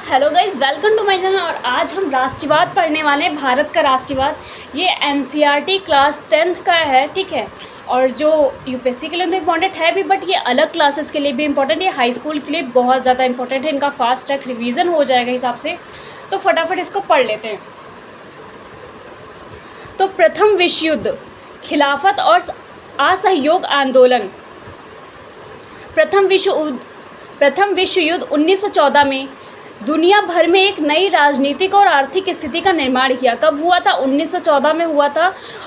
Hello guys, welcome to my channel. और आज हम राष्ट्रवाद पढ़ने वाले हैं, भारत का राष्ट्रवाद। ये एनसीईआरटी क्लास 10th का है, ठीक है। और जो यूपीएससी के लिए तो इम्पॉर्टेंट है भी, बट ये अलग क्लासेस के लिए भी इम्पॉर्टेंट है, हाई स्कूल के लिए बहुत ज़्यादा इम्पॉर्टेंट है। इनका फास्ट ट्रैक रिवीजन हो जाएगा हिसाब से, तो फटाफट इसको पढ़ लेते हैं। तो प्रथम विश्व युद्ध, खिलाफत और असहयोग आंदोलन। प्रथम विश्व युद्ध 1914 में दुनिया भर में एक नई राजनीतिक और आर्थिक स्थिति का निर्माण किया। कब हुआ था? 1914 में हुआ था,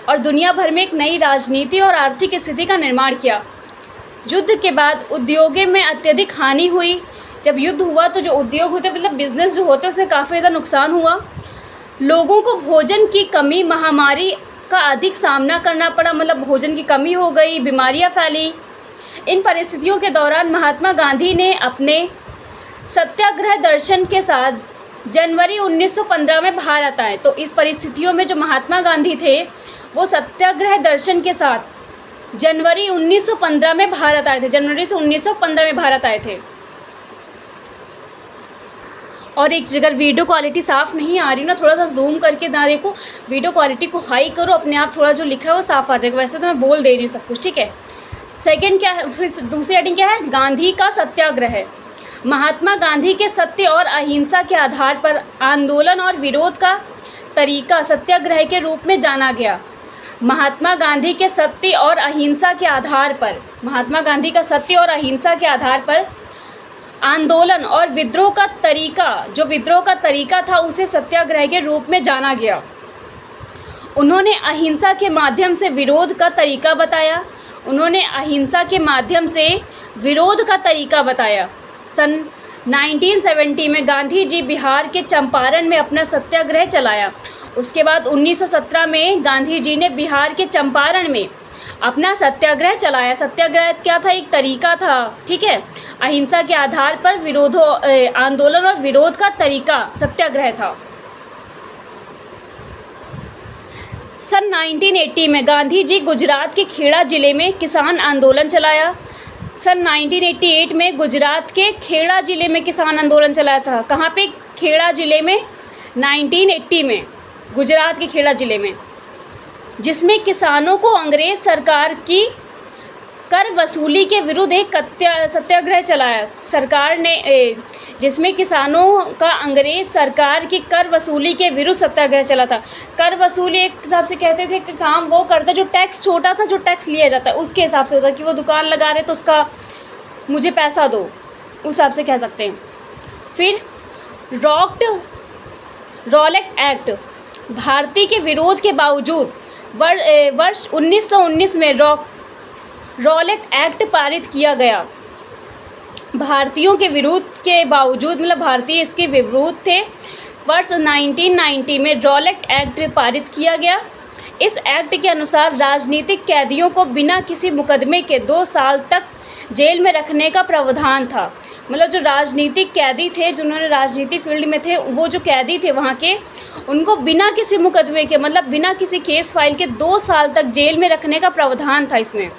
और दुनिया भर में एक नई राजनीति और आर्थिक स्थिति का निर्माण किया। युद्ध के बाद उद्योगों में अत्यधिक हानि हुई। जब युद्ध हुआ तो जो उद्योग होते, मतलब बिजनेस जो होते, उसमें काफ़ी ज़्यादा नुकसान हुआ। लोगों को भोजन की कमी, महामारी का अधिक सामना करना पड़ा, मतलब भोजन की कमी हो गई, बीमारियाँ फैली। इन परिस्थितियों के दौरान महात्मा गांधी ने अपने सत्याग्रह दर्शन के साथ जनवरी 1915 में भारत आए। तो इस परिस्थितियों में जो महात्मा गांधी थे, वो सत्याग्रह दर्शन के साथ जनवरी 1915 में भारत आए थे। जनवरी से 1915 में भारत आए थे। और एक अगर वीडियो क्वालिटी साफ़ नहीं आ रही ना, थोड़ा सा जूम करके ना देखो, वीडियो क्वालिटी को हाई करो, अपने आप थोड़ा जो लिखा है वो साफ़ आ जाएगा। वैसे तो मैं बोल दे रही हूँ सब कुछ, ठीक है। सेकंड क्या है, फिर दूसरी हेडिंग क्या है? गांधी का सत्याग्रह है। महात्मा गांधी के सत्य और अहिंसा के आधार पर आंदोलन और विरोध का तरीका सत्याग्रह के रूप में जाना गया। महात्मा गांधी के सत्य और अहिंसा के आधार पर, महात्मा गांधी का सत्य और अहिंसा के आधार पर आंदोलन और विद्रोह का तरीका, जो विद्रोह का तरीका था, उसे सत्याग्रह के रूप में जाना गया। उन्होंने अहिंसा के माध्यम से विरोध का तरीका बताया। उन्होंने अहिंसा के माध्यम से विरोध का तरीका बताया। सन 1970 में गांधी जी बिहार के चंपारण में अपना सत्याग्रह चलाया। उसके बाद 1917 में गांधी जी ने बिहार के चंपारण में अपना सत्याग्रह चलाया। सत्याग्रह क्या था? एक तरीका था, ठीक है। अहिंसा के आधार पर आंदोलन और विरोध का तरीका सत्याग्रह था। सन 1980 में गांधी जी गुजरात के खेड़ा जिले में किसान आंदोलन चलाया। सन 1988 में गुजरात के खेड़ा जिले में किसान आंदोलन चलाया था। कहाँ पे? खेड़ा जिले में, 1980 में गुजरात के खेड़ा जिले में, जिसमें किसानों को अंग्रेज़ सरकार की कर वसूली के विरुद्ध एक सत्याग्रह चलाया। सरकार ने जिसमें किसानों का अंग्रेज़ सरकार की कर वसूली के विरुद्ध सत्याग्रह चला था। कर वसूली एक हिसाब से कहते थे कि काम वो करता जो टैक्स छोटा था, जो टैक्स लिया जाता है उसके हिसाब से होता, कि वो दुकान लगा रहे तो उसका मुझे पैसा दो, उस हिसाब से कह सकते हैं। फिर रॉलेट एक्ट, भारतीय के विरोध के बावजूद वर्ष 1919 में रॉलेट एक्ट पारित किया गया। भारतीयों के विरोध के बावजूद, मतलब भारतीय इसके विरोध थे, वर्ष 1990 में रॉलेट एक्ट पारित किया गया। इस एक्ट के अनुसार राजनीतिक कैदियों को बिना किसी मुकदमे के 2 साल तक जेल में रखने का प्रावधान था। मतलब जो राजनीतिक कैदी थे, जिन्होंने राजनीति फील्ड में थे, वो जो कैदी थे वहाँ के, उनको बिना किसी मुकदमे के, मतलब बिना किसी केस फाइल के 2 साल तक जेल में रखने का प्रावधान था इसमें।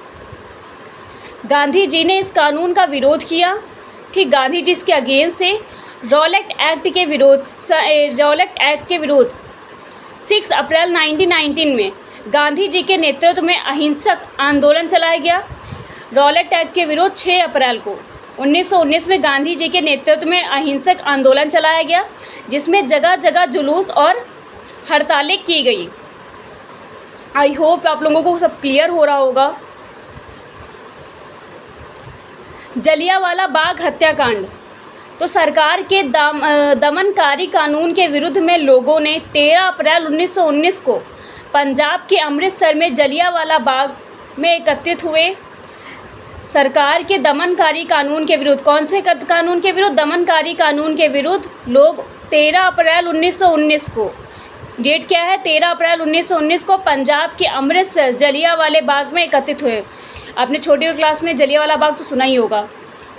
गांधी जी ने इस कानून का विरोध किया, ठीक। गांधी जी इसके अगेंस्ट थे। रॉलेट एक्ट के विरोध 6 अप्रैल 1919 में गांधी जी के नेतृत्व में अहिंसक आंदोलन चलाया गया। रॉलेट एक्ट के विरोध 6 अप्रैल को 1919 में गांधी जी के नेतृत्व में अहिंसक आंदोलन चलाया गया, जिसमें जगह जगह जुलूस और हड़तालें की गई। आई होप आप लोगों को सब क्लियर हो रहा होगा। जलियांवाला बाग हत्याकांड, तो सरकार के दमनकारी कानून के विरुद्ध में लोगों ने 13 अप्रैल 1919 को पंजाब के अमृतसर में जलियांवाला बाग में एकत्रित हुए। सरकार के दमनकारी कानून के विरुद्ध, कौन से कानून के विरुद्ध? दमनकारी कानून के विरुद्ध लोग 13 अप्रैल 1919 को, डेट क्या है? 13 अप्रैल 1919 को पंजाब के अमृतसर जलियांवाले बाग में एकत्रित हुए। आपने छोटी क्लास में जलियांवाला बाग तो सुना ही होगा।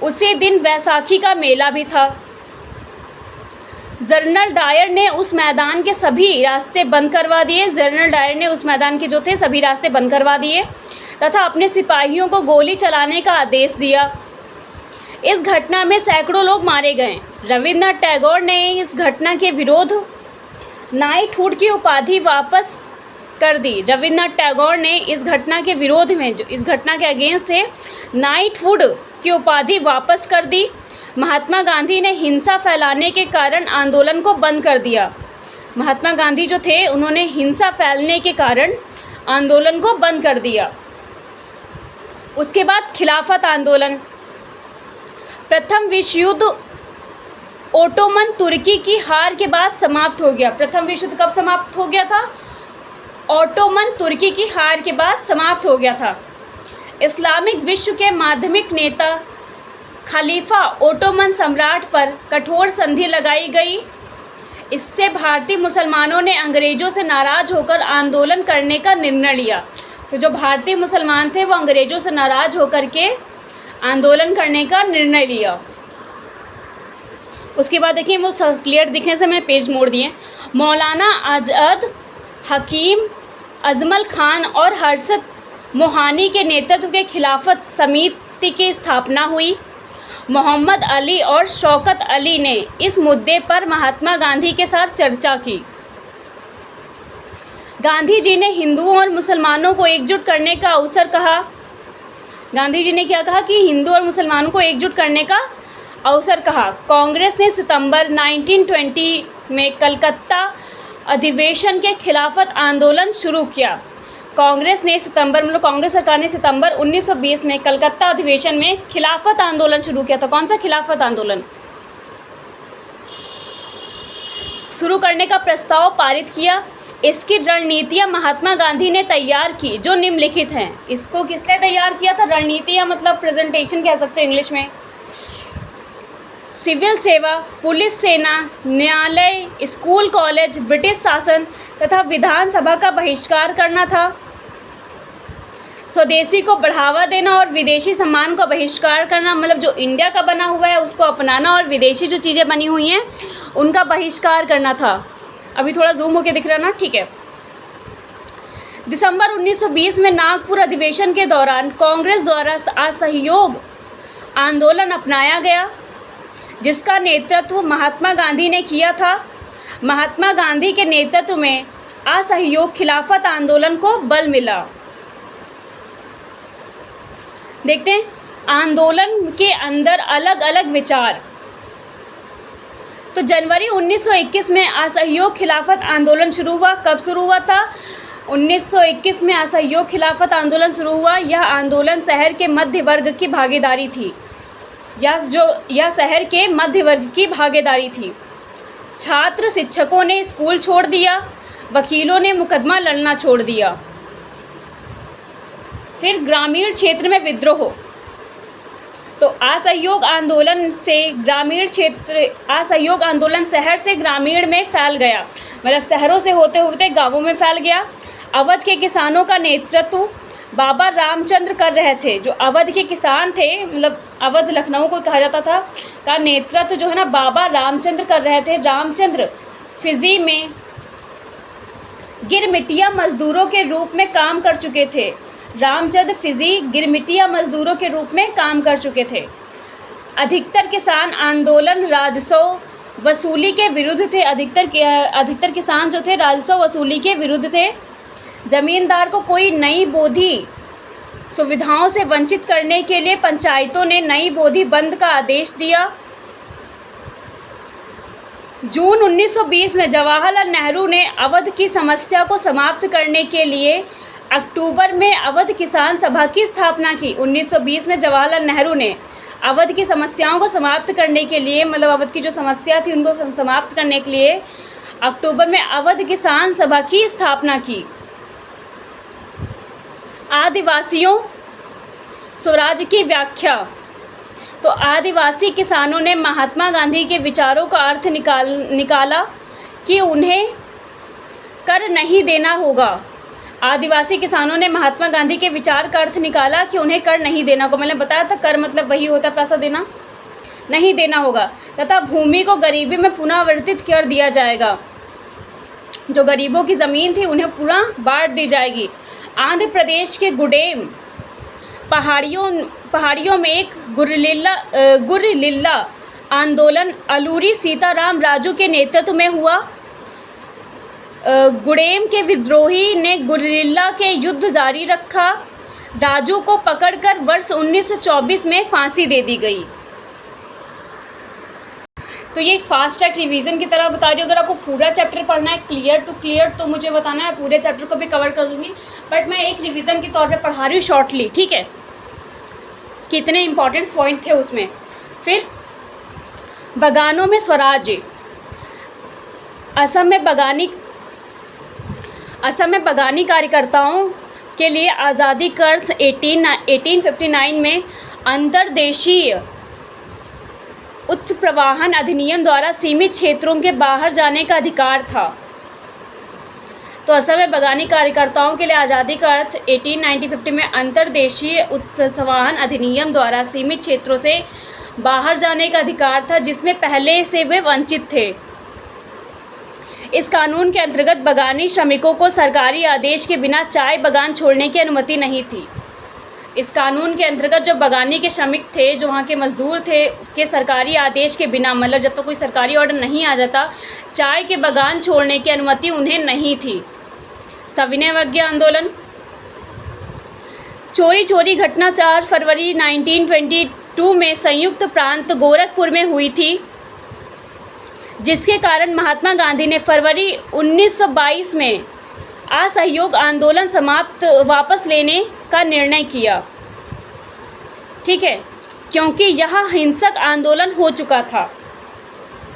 उसी दिन वैसाखी का मेला भी था। जनरल डायर ने उस मैदान के सभी रास्ते बंद करवा दिए। जनरल डायर ने उस मैदान के जो थे सभी रास्ते बंद करवा दिए तथा अपने सिपाहियों को गोली चलाने का आदेश दिया। इस घटना में सैकड़ों लोग मारे गए। रविन्द्रनाथ टैगोर ने इस घटना के विरोध नाइटहुड की उपाधि वापस कर दी। रविन्द्रनाथ टैगोर ने इस घटना के विरोध में, जो इस घटना के अगेंस्ट थे, नाइटहुड की उपाधि वापस कर दी। महात्मा गांधी ने हिंसा फैलाने के कारण आंदोलन को बंद कर दिया। महात्मा गांधी जो थे, उन्होंने हिंसा फैलने के कारण आंदोलन को बंद कर दिया। उसके बाद खिलाफत आंदोलन। प्रथम विश्व युद्ध ओटोमन तुर्की की हार के बाद समाप्त हो गया। प्रथम विश्व युद्ध कब समाप्त हो गया था? ओटोमन तुर्की की हार के बाद समाप्त हो गया था। इस्लामिक विश्व के माध्यमिक नेता खलीफा ओटोमन सम्राट पर कठोर संधि लगाई गई। इससे भारतीय मुसलमानों ने अंग्रेज़ों से नाराज़ होकर आंदोलन करने का निर्णय लिया। तो जो भारतीय मुसलमान थे वो अंग्रेज़ों से नाराज़ होकर के आंदोलन करने का निर्णय लिया। उसके बाद देखिए, वो क्लियर दिखने से मैंने पेज मोड़ दिए। मौलाना आज़ाद हकीम अजमल खान और हर्षद मोहानी के नेतृत्व के खिलाफत समिति की स्थापना हुई। मोहम्मद अली और शौकत अली ने इस मुद्दे पर महात्मा गांधी के साथ चर्चा की। गांधी जी ने हिंदुओं और मुसलमानों को एकजुट करने का अवसर कहा। गांधी जी ने क्या कहा कि हिंदू और मुसलमानों को एकजुट करने का अवसर कहा। कांग्रेस ने सितंबर 1920 में कलकत्ता अधिवेशन के खिलाफत आंदोलन शुरू किया। कांग्रेस सरकार ने सितंबर 1920 में कलकत्ता अधिवेशन में खिलाफत आंदोलन शुरू किया था। कौन सा खिलाफत आंदोलन शुरू करने का प्रस्ताव पारित किया। इसकी रणनीतियाँ महात्मा गांधी ने तैयार की, जो निम्नलिखित हैं। इसको किसने तैयार किया था? रणनीतियाँ मतलब प्रेजेंटेशन कह सकते हैं इंग्लिश में। सिविल सेवा, पुलिस सेना, न्यायालय, स्कूल कॉलेज, ब्रिटिश शासन तथा विधानसभा का बहिष्कार करना था। स्वदेशी को बढ़ावा देना और विदेशी सम्मान का बहिष्कार करना, मतलब जो इंडिया का बना हुआ है उसको अपनाना और विदेशी जो चीज़ें बनी हुई हैं उनका बहिष्कार करना था। अभी थोड़ा जूम होके दिख रहा है ना? ठीक है। दिसंबर 1920 में नागपुर अधिवेशन के दौरान कांग्रेस द्वारा असहयोग आंदोलन अपनाया गया, जिसका नेतृत्व महात्मा गांधी ने किया था। महात्मा गांधी के नेतृत्व में असहयोग खिलाफत आंदोलन को बल मिला। देखते हैं आंदोलन के अंदर अलग अलग विचार। तो जनवरी 1921 में असहयोग खिलाफत आंदोलन शुरू हुआ। कब शुरू हुआ था? 1921 में असहयोग खिलाफत आंदोलन शुरू हुआ। यह आंदोलन शहर के मध्य वर्ग की भागीदारी थी। यह शहर के मध्य वर्ग की भागीदारी थी। छात्र शिक्षकों ने स्कूल छोड़ दिया, वकीलों ने मुकदमा लड़ना छोड़ दिया। फिर ग्रामीण क्षेत्र में विद्रोह। तो असहयोग आंदोलन शहर से ग्रामीण में फैल गया, मतलब शहरों से होते होते गांवों में फैल गया। अवध के किसानों का नेतृत्व बाबा रामचंद्र कर रहे थे। जो अवध के किसान थे, मतलब अवध लखनऊ को कहा जाता था, का नेतृत्व जो है ना बाबा रामचंद्र कर रहे थे। रामचंद्र फिजी में गिरमिटिया मजदूरों के रूप में काम कर चुके थे। रामचंद्र फिजी गिरमिटिया मजदूरों के रूप में काम कर चुके थे। अधिकतर किसान आंदोलन राजस्व वसूली के विरुद्ध थे। अधिकतर किसान जो थे राजस्व वसूली के विरुद्ध थे। जमींदार को कोई नई बोधी सुविधाओं से वंचित करने के लिए पंचायतों ने नई बोधी बंद का आदेश दिया। जून 1920 में जवाहरलाल नेहरू ने अवध की समस्या को समाप्त करने के लिए अक्टूबर में अवध किसान सभा की स्थापना की। 1920 में जवाहरलाल नेहरू ने अवध की समस्याओं को समाप्त करने के लिए, मतलब अवध की जो समस्या थी उनको समाप्त करने के लिए अक्टूबर में अवध किसान सभा की स्थापना की। आदिवासियों स्वराज की व्याख्या। तो आदिवासी किसानों ने महात्मा गांधी के विचारों का अर्थ निकाला कि उन्हें कर नहीं देना होगा। आदिवासी किसानों ने महात्मा गांधी के विचार का अर्थ निकाला कि उन्हें कर नहीं देना होगा। मैंने बताया था कर मतलब वही होता है पैसा देना, नहीं देना होगा, तथा भूमि को गरीबी में पुनरावर्तित कर दिया जाएगा। जो गरीबों की ज़मीन थी उन्हें पूरा बांट दी जाएगी। आंध्र प्रदेश के गुडेम पहाड़ियों में एक गुर्रिल्ला आंदोलन अलूरी सीताराम राजू के नेतृत्व में हुआ। गुड़ेम के विद्रोही ने गुर्रिल्ला के युद्ध जारी रखा। राजू को पकड़कर वर्ष 1924 में फांसी दे दी गई। तो ये एक फास्ट ट्रैक रिवीजन की तरह बता रही हूँ। अगर आपको पूरा चैप्टर पढ़ना है क्लियर टू क्लियर तो मुझे बताना है, पूरे चैप्टर को भी कवर कर दूँगी, बट मैं एक रिवीजन के तौर पे पढ़ा रही हूँ शॉर्टली, ठीक है। कितने इंपॉर्टेंट पॉइंट थे उसमें। फिर बगानों में स्वराज्य। असम में बगानी कार्यकर्ताओं के लिए आज़ादी कर 1859 में अंतर्देशीय उत्प्रवाहन अधिनियम द्वारा सीमित क्षेत्रों के बाहर जाने का अधिकार था। तो असम में बगानी कार्यकर्ताओं के लिए आज़ादी का अर्थ 1850 में अंतर्देशीय उत्प्रवाहन अधिनियम द्वारा सीमित क्षेत्रों से बाहर जाने का अधिकार था, जिसमें पहले से वे वंचित थे। इस कानून के अंतर्गत बगानी श्रमिकों को सरकारी आदेश के बिना चाय बगान छोड़ने की अनुमति नहीं थी। इस कानून के अंतर्गत जो बगानी के श्रमिक थे, जो वहाँ के मजदूर थे, के सरकारी आदेश के बिना, मतलब जब तक कोई सरकारी ऑर्डर नहीं आ जाता, चाय के बगान छोड़ने की अनुमति उन्हें नहीं थी। सविनय अवज्ञा आंदोलन। चोरी चोरी घटना 4 फरवरी 1922 में संयुक्त प्रांत गोरखपुर में हुई थी, जिसके कारण महात्मा गांधी ने फरवरी 1922 में असहयोग आंदोलन वापस लेने का निर्णय किया, ठीक है, क्योंकि यह हिंसक आंदोलन हो चुका था।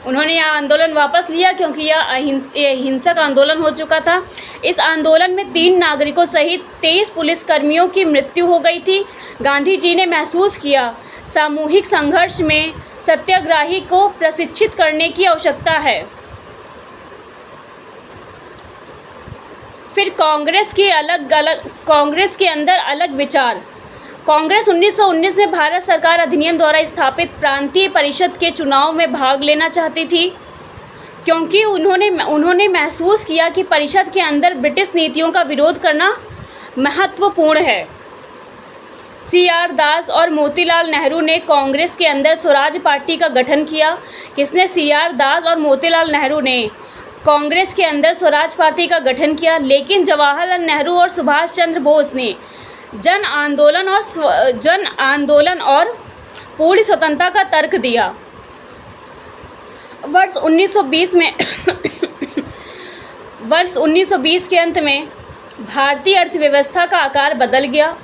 उन्होंने यह आंदोलन वापस लिया क्योंकि यह हिंसक आंदोलन हो चुका था। इस आंदोलन में 3 नागरिकों सहित 23 पुलिसकर्मियों की मृत्यु हो गई थी। गांधी जी ने महसूस किया सामूहिक संघर्ष में सत्याग्रही को प्रशिक्षित करने की आवश्यकता है। फिर कांग्रेस के अंदर अलग विचार। कांग्रेस 1919 में भारत सरकार अधिनियम द्वारा स्थापित प्रांतीय परिषद के चुनाव में भाग लेना चाहती थी, क्योंकि उन्होंने महसूस किया कि परिषद के अंदर ब्रिटिश नीतियों का विरोध करना महत्वपूर्ण है। CR दास और मोतीलाल नेहरू ने कांग्रेस के अंदर स्वराज पार्टी का गठन किया। किसने? CR दास और मोतीलाल नेहरू ने कांग्रेस के अंदर स्वराज पार्टी का गठन किया, लेकिन जवाहरलाल नेहरू और सुभाष चंद्र बोस ने जन आंदोलन और पूर्ण स्वतंत्रता का तर्क दिया। वर्ष 1920 के अंत में भारतीय अर्थव्यवस्था का आकार बदल गया।